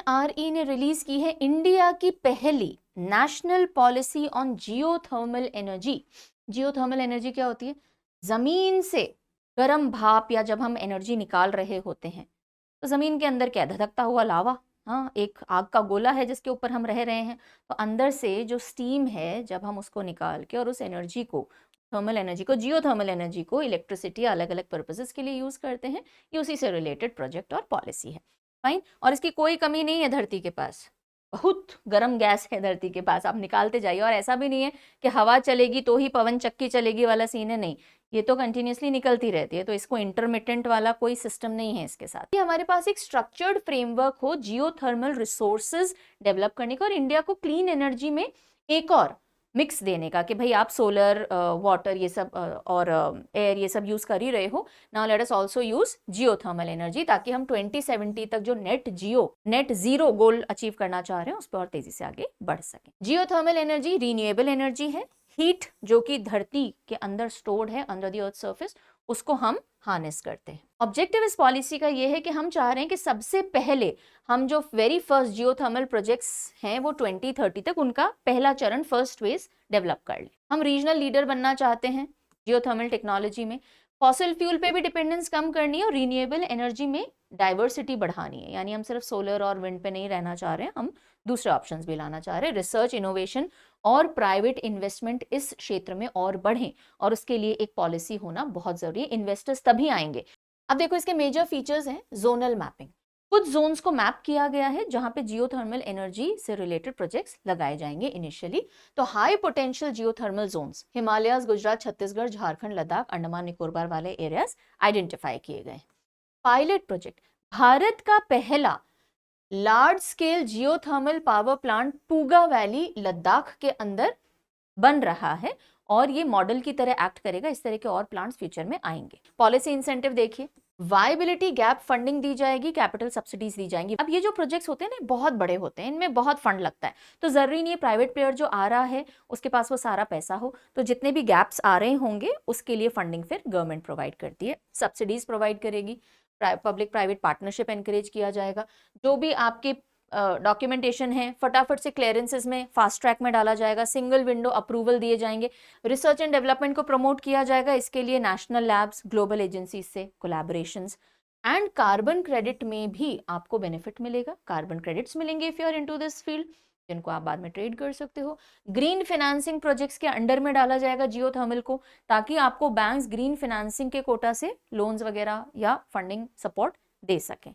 NRE ने release की है इंडिया की पहली national policy on geothermal energy. Geothermal energy क्या होती है? जमीन से गर्म भाप या जब हम एनर्जी निकाल रहे होते हैं तो जमीन के अंदर क्या, धधकता हुआ लावा, हाँ, एक आग का गोला है जिसके ऊपर हम रह रहे हैं, तो अंदर से जो स्टीम है जब हम उसको निकाल के और उस एनर्जी को, थर्मल एनर्जी को, जियोथर्मल एनर्जी को इलेक्ट्रिसिटी अलग अलग पर्पसेस के लिए यूज करते हैं, ये उसी से रिलेटेड प्रोजेक्ट और पॉलिसी है। फाइन, और इसकी कोई कमी नहीं है धरती के पास, बहुत गर्म गैस है धरती के पास, आप निकालते जाइए। और ऐसा भी नहीं है कि हवा चलेगी तो ही पवन चक्की चलेगी वाला सीन है, नहीं, ये तो कंटिन्यूसली निकलती रहती है, तो इसको इंटरमिटेंट वाला कोई सिस्टम नहीं है इसके साथ। ये हमारे पास एक स्ट्रक्चर्ड फ्रेमवर्क हो जियोथर्मल रिसोर्सेज डेवलप करने का और इंडिया को क्लीन एनर्जी में एक और मिक्स देने का, कि भाई आप सोलर, वाटर, ये सब और एयर, ये सब यूज कर ही रहे हो, now let us also use geothermal energy, ताकि हम 2070 तक जो नेट जीरो गोल अचीव करना चाह रहे हैं उस पर और तेजी से आगे बढ़ सकें। जियोथर्मल एनर्जी रिन्यूएबल एनर्जी है, हीट जो कि धरती के अंदर स्टोर्ड है अंडर द अर्थ सरफेस, उसको हम हार्नेस करते हैं। ऑब्जेक्टिव इस पॉलिसी का ये है कि हम चाह रहे हैं कि सबसे पहले हम जो वेरी फर्स्ट जियोथर्मल प्रोजेक्ट्स हैं वो 2030 तक उनका पहला चरण, फर्स्ट फेज डेवलप कर ले। हम रीजनल लीडर बनना चाहते हैं जियोथर्मल टेक्नोलॉजी में, फॉसिल फ्यूल पे भी डिपेंडेंस कम करनी है और रिन्यूएबल एनर्जी में डाइवर्सिटी बढ़ानी है, यानी हम सिर्फ सोलर और विंड पे नहीं रहना चाह रहे हैं, हम दूसरे ऑप्शंस भी लाना चाह रहे हैं। रिसर्च, इनोवेशन और प्राइवेट इन्वेस्टमेंट इस क्षेत्र में और बढ़ें और उसके लिए एक पॉलिसी होना बहुत जरूरी है, इन्वेस्टर्स तभी आएंगे। अब देखो इसके मेजर फीचर्स हैं। जोनल मैपिंग, कुछ जोन्स को मैप किया गया है जहां पे जियोथर्मल एनर्जी से रिलेटेड प्रोजेक्ट्स लगाए जाएंगे इनिशियली। तो high potential geothermal zones, Himalayas, Gujarat, Chhattisgarh, Jharkhand, Ladakh, Andaman Nicobar वाले एरियाज आइडेंटिफाई किए गए। पायलट प्रोजेक्ट, भारत का पहला large scale geothermal power plant Puga valley Ladakh के अंदर बन रहा है और ये मॉडल की तरह एक्ट करेगा। इस तरह के और प्लांट्स फ्यूचर में आएंगे। पॉलिसी इंसेंटिव देखिए, वायबिलिटी गैप फंडिंग दी जाएगी, कैपिटल सब्सिडीज दी जाएंगी। अब ये जो प्रोजेक्ट्स होते हैं ना बहुत बड़े होते हैं, इनमें बहुत फंड लगता है, तो जरूरी नहीं है प्राइवेट प्लेयर जो आ रहा है उसके पास वो सारा पैसा हो, तो जितने भी गैप्स आ रहे होंगे उसके लिए फंडिंग फिर गवर्नमेंट प्रोवाइड करती है, सब्सिडीज प्रोवाइड करेगी, पब्लिक प्राइवेट पार्टनरशिप एनकरेज किया जाएगा। जो भी आपके डॉक्यूमेंटेशन है फटाफट से क्लियरेंसेस में फास्ट ट्रैक में डाला जाएगा, सिंगल विंडो अप्रूवल दिए जाएंगे, रिसर्च एंड डेवलपमेंट को प्रमोट किया जाएगा, इसके लिए नेशनल लैब्स, ग्लोबल एजेंसीज से कोलैबोरेशंस, एंड कार्बन क्रेडिट में भी आपको बेनिफिट मिलेगा, कार्बन क्रेडिट्स मिलेंगे if you are into this field, जिनको आप बाद में ट्रेड कर सकते हो। ग्रीन फाइनेंसिंग प्रोजेक्ट्स के अंडर में डाला जाएगा जियोथर्मल को, ताकि आपको बैंक्स ग्रीन फाइनेंसिंग के कोटा से लोन्स वगैरह या फंडिंग सपोर्ट दे सकें।